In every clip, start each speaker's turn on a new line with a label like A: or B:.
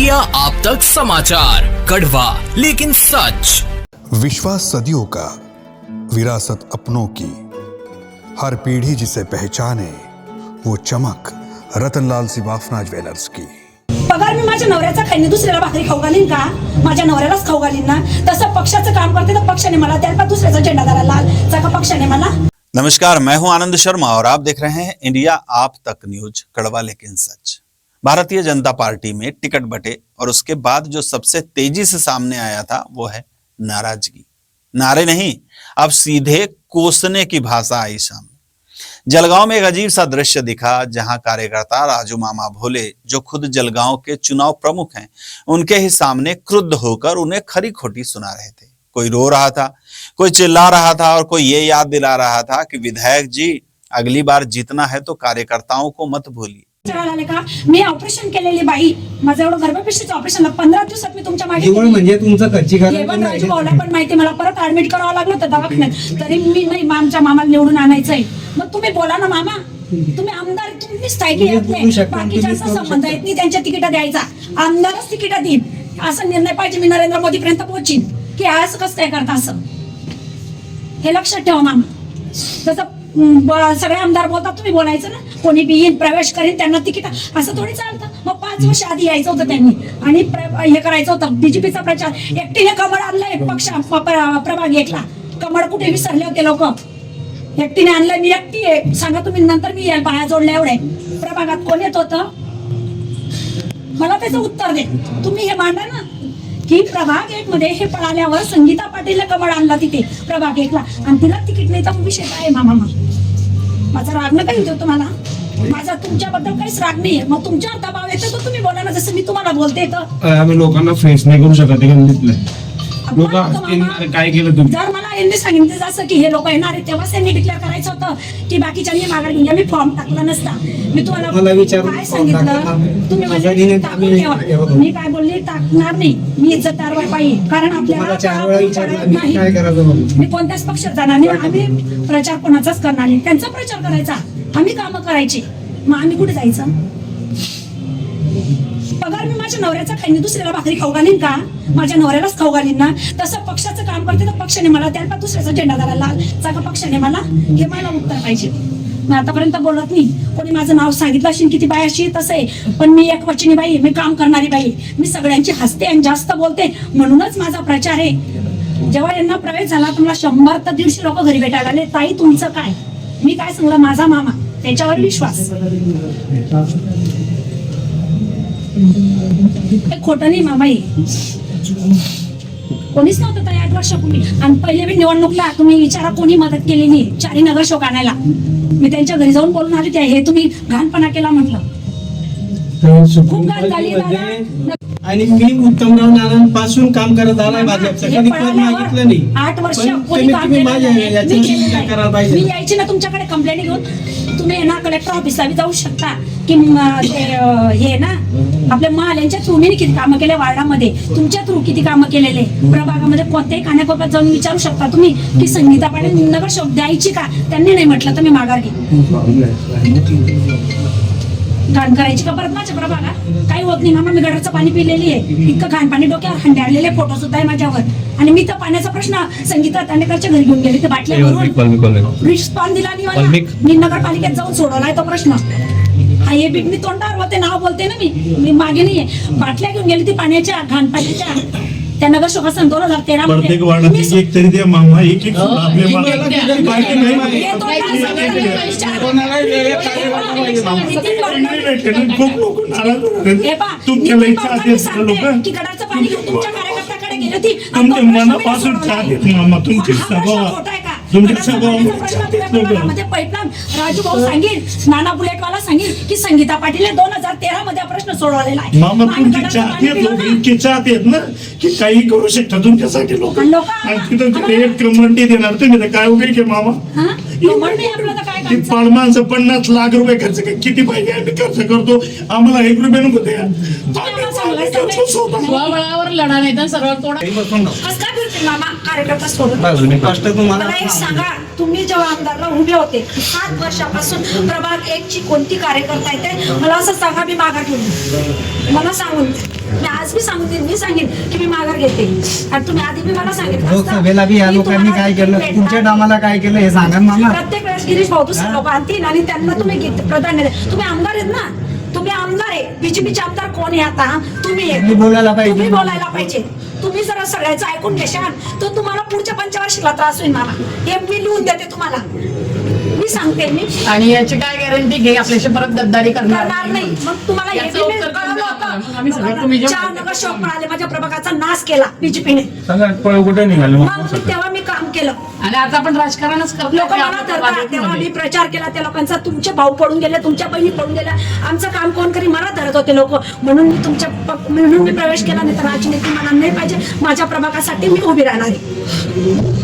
A: India आप तक समाचार, कड़वा लेकिन सच।
B: विश्वास सदियों का, विरासत अपनों की, हर पीढ़ी जिसे पहचाने वो चमक रतनलाल सिवाफना ज्वेलर्स की।
C: पगार मी माझ्या नवऱ्याचा खाईन, दुसऱ्याला भाकरी खाऊ घालीन का? माझ्या नवऱ्यालाच खाऊ घालीन ना. तसं पक्षाचं काम करते तर पक्षाने मला द्याल, पण दुसऱ्याचा झेंडा धरायला लाल का पक्षाने मला?
D: नमस्कार, मैं हूं आनंद शर्मा और आप देख रहे हैं इंडिया आप तक न्यूज, कड़वा लेकिन सच। भारतीय जनता पार्टी में टिकट बटे और उसके बाद जो सबसे तेजी से सामने आया था वो है नाराजगी। नारे नहीं, अब सीधे कोसने की भाषा आई सामने। जलगांव में एक अजीब सा दृश्य दिखा, जहां कार्यकर्ता राजू मामा भोले, जो खुद जलगांव के चुनाव प्रमुख हैं, उनके ही सामने क्रुद्ध होकर उन्हें खरी खोटी सुना रहे थे। कोई रो रहा था, कोई चिल्ला रहा था और कोई ये याद दिला रहा था कि विधायक जी, अगली बार जीतना है तो कार्यकर्ताओं को मत भूलिए।
C: मी ऑपरेशन केलेली बाई, माझं एवढं गर्भपिशवीचं ऑपरेशन 15 दिवसात मी तुमच्या मागे
E: म्हणजे तुमचं कच्ची
C: राजू भाऊला पण माहिती, मला परत ऍडमिट करावं लागलं होतं दवाखान्यात, तरी मी नाही आमच्या मामाला निवडून आणायचंय. मग तुम्ही बोला ना मामा, तुम्ही आमदार, तुम्ही स्थायिक येत नाही, बाकीच्यांचा संबंध येत नाही, त्यांच्या तिकीट द्यायचा, आमदारच तिकीट देईल असा निर्णय पाहिजे. मी नरेंद्र मोदी पर्यंत पोहोचीन की आज कसं काय करता, असं हे लक्षात ठेवा मामा. तसं सगळे आमदार बोलतात, तुम्ही बोलायचं ना, कोणी बी येईल प्रवेश करेल त्यांना तिकीट, असं थोडी चालतं. मग 5 वर्ष आधी यायचं होतं त्यांनी आणि हे करायचं होतं बीजेपीचा प्रचार. एकटीने कमळ आणलंय पक्ष प्रभाग एकला, कमळ कुठे विसरले होते लोक, एकटीने आणलंय. मी एकटी आहे, सांगा तुम्ही, नंतर मी पाया जोडल्या एवढे प्रभागात कोण येत होतं, मला त्याचं उत्तर दे. तुम्ही हे मांडा ना की प्रभाग 1 मध्ये हे पळाल्यावर संगीता पाटीलने कमळ आणला तिथे प्रभाग 1 ला आणि तिला तिकीट नाही, तर विषय काय मामा? माझा राग नका येऊ तुम्हाला, माझा तुमच्याबद्दल काहीच राग नाहीये. मग तुमच्यावर दबाव येतो तर तुम्ही बोला ना, जसं मी तुम्हाला बोलते. तर
E: आम्ही लोकांना फेस नाही करू शकत लोक काय केलं तुम्ही?
C: जर मला यांनी सांगितलं जसं की हे लोक येणार आहे, तेव्हाच यांनी डिक्लेअर करायचं होतं की बाकीच्यांनी माघार घेऊन मी फॉर्म टाकला नसता. मी तुम्हाला काय सांगितलं, तुम्ही म्हणजे टाकून ठेवा. मी काय बोलले, टाकणार नाही, मी इज्जतदार पाहिजे, कारण आपल्याला मी कोणत्याच पक्षात जाणार नाही. आम्ही प्रचार कोणाचाच करणार नाही, त्यांचा प्रचार करायचा, आम्ही कामं करायची. मग आम्ही कुठे जायचं? पगार मी माझ्या नवऱ्याचा खाईन, दुसऱ्याला भाकरी खाऊ घालीन का? माझ्या नवऱ्यालाच खाऊ घालीन ना. तसं पक्षाचं काम करते तर पक्षाने मला द्याल, पण दुसऱ्याचा झेंडा धरायला लाल का पक्षाने मला? हे मला उत्तर पाहिजे. मी आतापर्यंत बोलत नाही, कोणी माझं नाव सांगितलं असेल किती बाई अशी तसं आहे, पण मी एक वचनी बाई, मी काम करणारी बाई, मी सगळ्यांची हसते आणि जास्त बोलते, म्हणूनच माझा प्रचार आहे. जेव्हा यांना प्रवेश झाला तर मला 100 ते 150 लोक घरी भेटायला आले. ताई तुमचं काय? मी काय सांगलं, माझा मामा, त्याच्यावर विश्वास. खोटं नाही मामा, कोणीच नव्हतं ताई 8 वर्षापूर्वी. आणि पहिले मी निवडणूकला तुम्ही विचारा कोणी मदत केली नाही, 4 नगरसेवक आणायला. मी त्यांच्या घरी जाऊन बोलून आले, हे तुम्ही घाणपणा केला म्हटलं, खूप घाण झाली.
E: आणि मी उत्तमराव नारायणपासून काम करत आलाय भाजपचं, कधी पद मागितलं नाही.
C: 8 वर्ष कोणी काम केलं नाही. मी यायची ना तुमच्याकडे कंप्लेंट घेऊन, तुम्ही ना कलेक्टर ऑफिसला जाऊ शकता की हे ना आपल्या महाल्यांच्या थ्रू मी किती कामं केले, वार्डामध्ये तुमच्या थ्रू किती कामं केलेले, प्रभागामध्ये कोणत्याही कानाकोपऱ्यात जाऊन विचारू शकता तुम्ही की संगीता पाटील नगरसेवक द्यायची का? त्यांनी नाही म्हटलं तर मी माघार घे. घाण करायची का परत माझ्या प्रभागात? काही होत नाही मामा, मी गटारचं पाणी पिलेली आहे, इतकं घाण पाणी डोक्यावर हंडे आणलेले फोटो सुद्धा आहे माझ्यावर. आणि मी तर पाण्याचा प्रश्न संगीता तांडेकरच्या घरी घेऊन गेले, ते बाटल्या भरून रिस्पॉन्स दिला नाही, मी नगरपालिकेत जाऊन सोडवलाय तो प्रश्न. हा हे बी मी तोंडावर बोलते, नाव बोलते ना, मी मागे नाहीये. बाटल्या घेऊन गेली ती पाण्याच्या, घाण पाण्याच्या, त्या नगरसेवकासन 2013 मध्ये. गडाचं पाणी घेऊन तुमच्या कार्यकर्त्याकडे गेली होती, राजू भाऊ सांगेल, नाना बुलेटवाला सांगेल की संगीता पाटील 2013 मध्ये प्रश्न सोडवलेला आहे.
F: मामा तुमची ना की काही करू शकता तुमच्यासाठी लोक, आणि तिथं एक कमंडी देणार तुम्ही, तर काय उभे की मामा? पाड माणसं 50 लाख रुपये खर्च, किती पाहिजे आम्ही खर्च करतो, आम्हाला 1 रुपये नको द्या.
G: स्वबळावर लढा नाही तर सरळ तोडा.
C: मामा कार्यकर्ता सोडून सांगा तुम्ही जेव्हा आमदारला उभे होते 7 वर्षापासून प्रभाग 1 ची कोणती कार्यकर्ता येते मला असं सांगा, मी माघार घेऊन मला सांगून द्या. मी आज बी सांगून देईन, मी सांगेन की मी माघार घेते. आणि तुम्ही आधी बी मला सांगितलं
E: लोकसभेला बी या
C: की
E: लोकांनी
C: तुम्हाला
E: काय केलं,
C: भेटणार.
E: तुमच्या नामाला काय केलं हे सांगा ना मामा.
C: प्रत्येक वेळेस गिरीश भाऊ दुसरे लोक आणतील आणि त्यांना तुम्ही प्राधान्य द्या. तुम्ही आमदार आहेत ना, तुम्ही आमदार आहे. बीजेपीचे आमदार कोण आहे आता? तुम्ही आहे.
E: तुम्ही बोलायला पाहिजे.
C: तुम्ही बोलायला पाहिजे. तुम्ही जर सगळ्याचं ऐकून घेशाल तर तुम्हाला पुढच्या पंचवार्षिकला त्रास होईल. मला हे मी लिहून देते तुम्हाला, मी सांगते. मी
G: आणि याची काय गॅरंटी घे आपल्याशी परत गद्दारी करणार
C: करणार नाही. मग तुम्हाला हे
G: याचं
C: बी मी
G: उत्तर
C: कळवलं
G: मग आम्ही सगळं
C: होतं.
G: तुम्ही जे
C: 4 नगरसेवक मिळाले, माझ्या प्रभागाचा नाश केला बीजेपीने.
F: कुठे निघाले
C: मग तेव्हा मी काम केलं.
G: आणि आता आपण राजकारणच करतो
C: लोक मला धरतात. तेव्हा मी प्रचार केला त्या लोकांचा. तुमचे भाऊ पडून गेले, तुमच्या बहिणी पडून गेल्या. आमचं काम कोण करी मला धरत होते लोक. म्हणून मी प्रवेश केला. नाही तर राजनीती मला नाही पाहिजे. माझ्या प्रभागासाठी मी उभी राहणार आहे.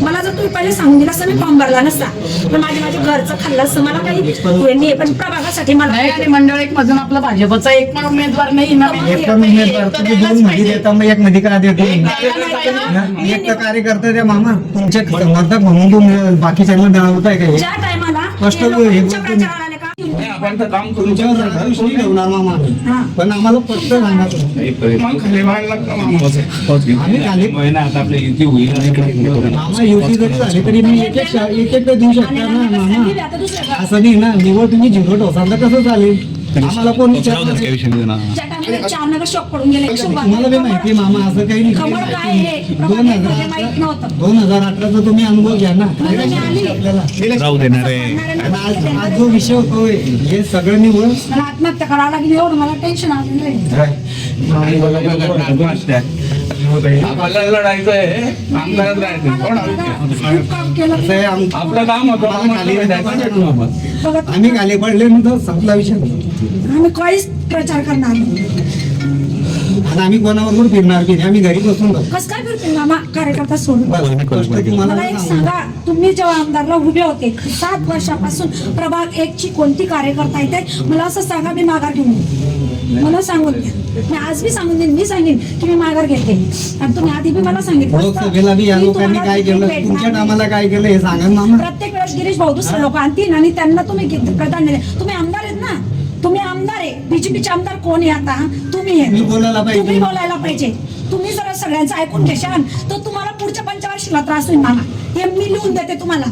C: मला जर तुम्ही पहिले सांगून दिलं असं मी फॉर्म भरला नसता. पण माझ्या घरचं खाल्लं असतं. मला काही हे नाही, पण प्रभागासाठी मला
G: नाही. आणि मंडळ एक मधून आपला भाजपचा एक पण उमेदवार नाही ना.
E: एक पण उमेदवार तुम्ही 2 मध्ये देता, मग 1 मध्ये का देते? एक तर कार्यकर्ता द्या मामा, तुमचे समर्थक म्हणून तुम्ही बाकीच्यांना डाळवताय का हे?
C: ज्या टायमाला
E: स्पष्ट
C: हे लोक
E: हे
C: तुमच्या
E: बोलतो.
C: प्रचाराला आले का
F: आपण तर काम करू
E: तुमच्यावर धरून कोणी ठेवणार मामा?
C: हा.
E: पण आम्हाला फक्त सांगा तुम्ही.
F: मग खाली व्हायला लागतं मामा.
E: आम्ही खाली
H: आपल्या युती होईल
E: मामा युती जरी झाली तरी मी एक देऊ शकता ना मामा.
C: आता दुसऱ्या
E: असं नाही ना, निवड तुम्ही झिरोट होसाल तर कसं चालेल? आम्हाला कोण विचारलं नाही.
C: ज्या टायमाला 4 नगरसेवक पडून गेले.
E: तुम्हाला बी माहिती आहे मामा, असं काही नाही.
C: खबर काय आहे? प्रभागामध्ये माहित नव्हतं.
E: 2018चा तुम्ही अनुभव घ्या ना.
C: म्हणून मी आली.
H: राहू देणार आहे.
E: आणि आज जो विषय होतोय हे सगळं निवड
C: मला आत्महत्या करावं लागली. एवढं मला टेन्शन आलं नाही.
H: आपल्याला लढायचं आहे, आमदारात राहायचं. कोण
C: खूप काम केलं.
E: कसं आहे,
H: आपलं काम होतं
E: आम्हाला खाली
C: बघा,
E: आम्ही खाली पडले नंतर संपला विषय.
C: आम्ही काहीच प्रचार करणार नाही.
E: आणि आम्ही कोणाबरोबर फिरणार की नाही, आम्ही घरी बसून राहू.
C: कसं काय फिरतील मामा कार्यकर्ता सोडून?
E: कष्ट तुम्हाला
C: मला एक सांगा, तुम्ही जेव्हा आमदारला उभे होते 7 वर्षापासून प्रभाग 1 ची कोणती कार्यकर्ता येते मला असं सांगा, मी माघार घेऊन येईन. मला सांगून द्या. मी आज बी सांगून देईन, मी सांगेन की मी माघार घेते. आणि तुम्ही आधी बी मला सांगितलं असतं
E: लोकसभेला बी या
C: की
E: लोकांनी
C: तुम्हाला
E: काय
C: तिकीट
E: केलं,
C: भेटणार
E: तुमच्या
C: नाही.
E: नामाला काय केलं हे सांगा ना मामा.
C: प्रत्येक वेळेस गिरीश भाऊ दुसरे लोक आणतील आणि त्यांना तुम्ही प्राधान्य द्या. तुम्ही आमदार आहेत ना, तुम्ही आमदार आहे. बीजेपीचे आमदार कोण आहे आता? तुम्ही आहे.
E: तुम्ही बोलायला पाहिजे.
C: तुम्ही बोलायला पाहिजे. तुम्ही जर सगळ्यांचं ऐकून घेशाल तर तुम्हाला पुढच्या पंचवार्षिकला त्रास होईल. मला हे मी लिहून देते तुम्हाला,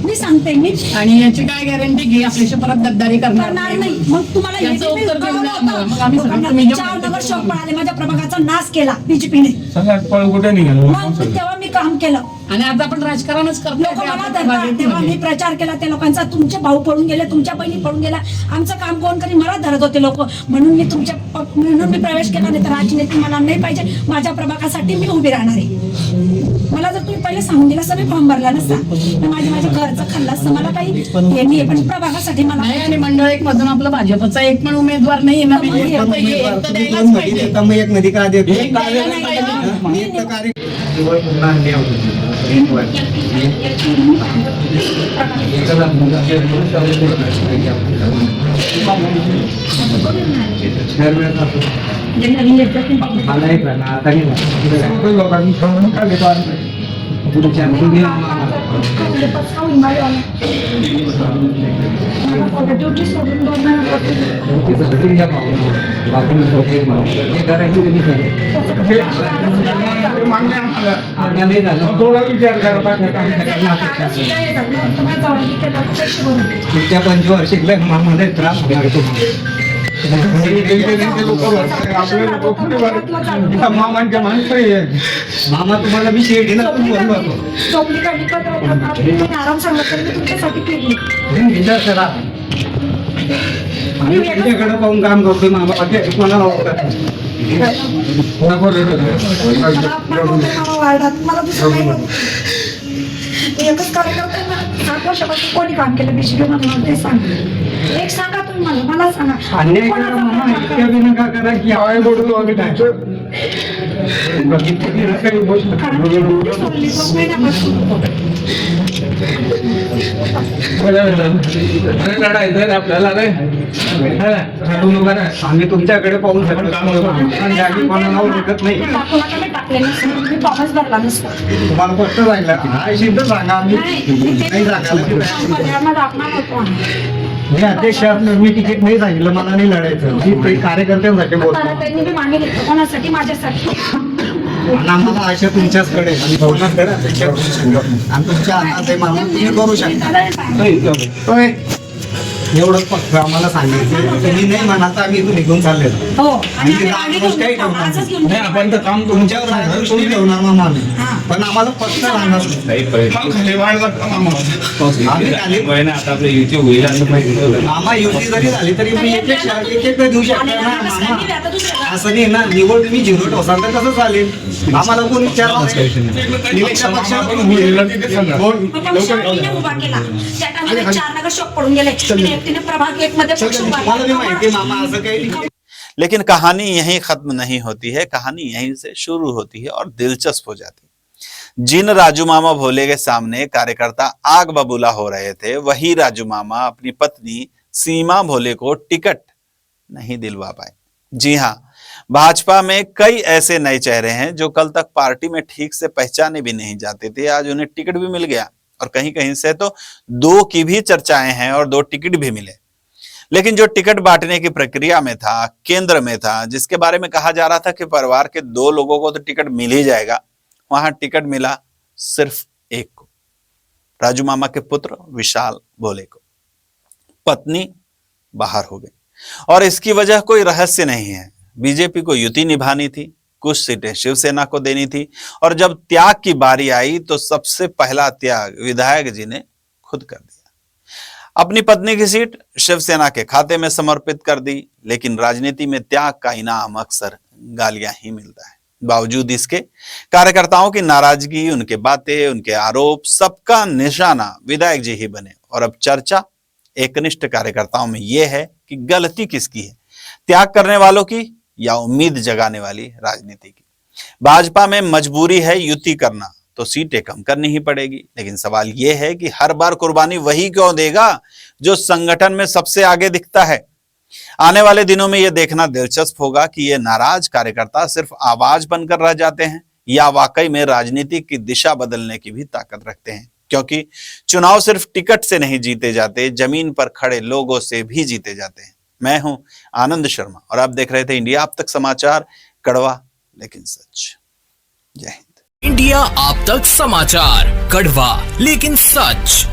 C: मी सांगते. मी
G: आणि याची काय गॅरंटी घे आपल्याशी परत गद्दारी करणार
C: करणार नाही. मग तुम्हाला हे
G: याचं
C: बी मी
G: उत्तर देऊन
C: कळवलं
G: द्या
C: होतं.
G: आम्हाला. मग आम्ही सगळं
C: लोकांना
G: तुम्ही जे
C: 4
G: म्हणता
C: नगरसेवक मिळाले, माझ्या प्रभागाचा नाश केला बीजेपीने.
F: सगळ्यात पळ कुठे निघाले
C: मग तेव्हा मी काम केलं.
G: आणि आता आपण राजकारणच
C: लोक
G: करतो.
C: मला धरतात. तेव्हा मी प्रचार केला त्या लोकांचा. तुमचे भाऊ पडून गेले, तुमच्या बहिणी पडून गेल्या. आमचं काम कोण करी मला धरत होते लोक. म्हणून मी प्रवेश केला. नाही तर राजनीती मला नाही पाहिजे. माझ्या प्रभागासाठी मी उभी राहणार आहे. मला जर तुम्ही पहिले सांगून दिलं असं मी फॉर्म भरला नसता. माझ्या घरचं खाल्लं असतं. मला काही हे नाही, पण प्रभागासाठी मला
G: नाही. आणि मंडळ एक मधून आपला भाजपचा एक पण उमेदवार नाही ना.
C: मग हे
G: एक तर
E: तुम्ही
G: द्यायलाच
E: 2 मध्ये
G: पाहिजे.
E: देता, मग 1 मध्ये का देते?
G: एक द्यायला नाही पाहिजे.
E: एक तर कार्य
C: ड्युटी सोडून 2
F: थोडा विचार करा.
E: पुढच्या पंचवार्षिकला मामाला त्रास होणार तुम्हाला.
F: मामांच्या माणसं आहे.
E: मामा तुम्हाला मी शेडीला पण बोललो होतो.
C: आराम सांगत तरी मी तुमच्यासाठी फिरली.
E: आम्ही तुमच्याकडे पाहून काम करतोय मामा. बाकी कोणाला ओळखत नाही.
C: मला अपमान होतोय मामा वार्डात. मला दुसरं काही नाही. एकच कार्यकर्ता ना 7 वर्षापासून कोणी काम केलं बीजेपी म्हणून ते सांगा. एक सांगा तुम्ही मला सांगा.
E: अन्याय करा मामा, इतक्या बी नका करा की
F: काय बोलतो आम्ही त्यांचं
H: काही गोष्ट लढायचं रे आपल्याला रे
E: रडू नका रे. आम्ही तुमच्याकडे पाहून शकतो आणि आम्ही कोणाला ओळखत नाही.
C: प्रॉमिस भरला नसतो
E: तुम्हाला स्पष्ट सांगितलं हा सिद्ध सांगा. आम्ही नाही सांगायला मी अध्यक्ष असल्यावर मी तिकीट नाही सांगितलं. मला नाही लढायचं. मी कार्यकर्त्यांसाठी बोलतो
C: त्यांनी मी मागे घेतलं कोणासाठी माझ्यासाठी
E: आणि आम्हाला आशा तुमच्याचकडे आणि भावनाकडे अपेक्षा करू शकतो. आणि तुमच्या हातात आहे मामा तुम्ही करू शकता. होय. एवढंच फक्त आम्हाला सांगितलं. तुम्ही नाही म्हणाल तर आम्ही इथून निघून चालले.
C: हो आणि आम्ही मागे घेऊन येतो. आजच घेऊन
E: नाही आपण तर काम तुमच्यावर राहणार. तुम्ही ठेवणार मामा आम्ही. पण आम्हाला फक्त राहणार
F: खाली वाढला का मामा?
E: आम्ही खाली
H: आता आपलं युती होईल असं पाहिजे.
E: मामा युती जरी झाली तरी मी एक देऊ शकतो ना मामा.
C: आता दुसरं
E: असं नाही ना. निवड तुम्ही झिरो ठेवसाल तर कसं चालेल. आम्हाला कोण विचारणार इलेक्शन पक्षाला कोण
C: पक्षाने उभा केला त्या टाइमला 4 नगर शॉक पडून गेले. एकटीने प्रभाग 1 मध्ये पक्ष उभा
E: मला बी माहिती
C: केला.
E: मामा असं काही
D: लेकिन कहानी यहीं खत्म नहीं होती है, कहानी यहीं से शुरू होती है और दिलचस्प हो जाती है। जिन राजू मामा भोले के सामने कार्यकर्ता आग बबूला हो रहे थे, वही राजू मामा अपनी पत्नी सीमा भोले को टिकट नहीं दिलवा पाए। जी हाँ, भाजपा में कई ऐसे नए चेहरे हैं जो कल तक पार्टी में ठीक से पहचाने भी नहीं जाते थे, आज उन्हें टिकट भी मिल गया और कहीं कहीं से तो 2 की भी चर्चाएं हैं और 2 टिकट भी मिले। लेकिन जो टिकट बांटने की प्रक्रिया में था, केंद्र में था, जिसके बारे में कहा जा रहा था कि परिवार के 2 लोगों को तो टिकट मिल ही जाएगा, वहां टिकट मिला सिर्फ एक को, राजू मामा के पुत्र विशाल भोले को। पत्नी बाहर हो गई और इसकी वजह कोई रहस्य नहीं है। बीजेपी को युति निभानी थी, कुछ सीटें शिवसेना को देनी थी और जब त्याग की बारी आई तो सबसे पहला त्याग विधायक जी ने खुद कर दिया। अपनी पत्नी की सीट शिवसेना के खाते में समर्पित कर दी। लेकिन राजनीति में त्याग का इनाम अक्सर गालियां ही मिलता है। बावजूद इसके कार्यकर्ताओं की नाराजगी, उनके बातें, उनके आरोप, सबका निशाना विधायक जी ही बने। और अब चर्चा एकनिष्ठ कार्यकर्ताओं में यह है कि गलती किसकी है, त्याग करने वालों की या उम्मीद जगाने वाली राजनीति की। भाजपा में मजबूरी है युति करना तो सीटें कम करनी ही पड़ेगी। लेकिन सवाल यह है कि हर बार कुर्बानी वही क्यों देगा जो संगठन में सबसे आगे दिखता है। आने वाले दिनों में यह देखना दिलचस्प होगा कि ये नाराज कार्यकर्ता सिर्फ आवाज बनकर रह जाते हैं या वाकई में राजनीति की दिशा बदलने की भी ताकत रखते हैं। क्योंकि चुनाव सिर्फ टिकट से नहीं जीते जाते, जमीन पर खड़े लोगों से भी जीते जाते हैं। मैं हूं आनंद शर्मा और आप देख रहे थे इंडिया आप तक समाचार, कड़वा लेकिन सच। जय हिंद।
A: इंडिया आप तक समाचार, कड़वा लेकिन सच।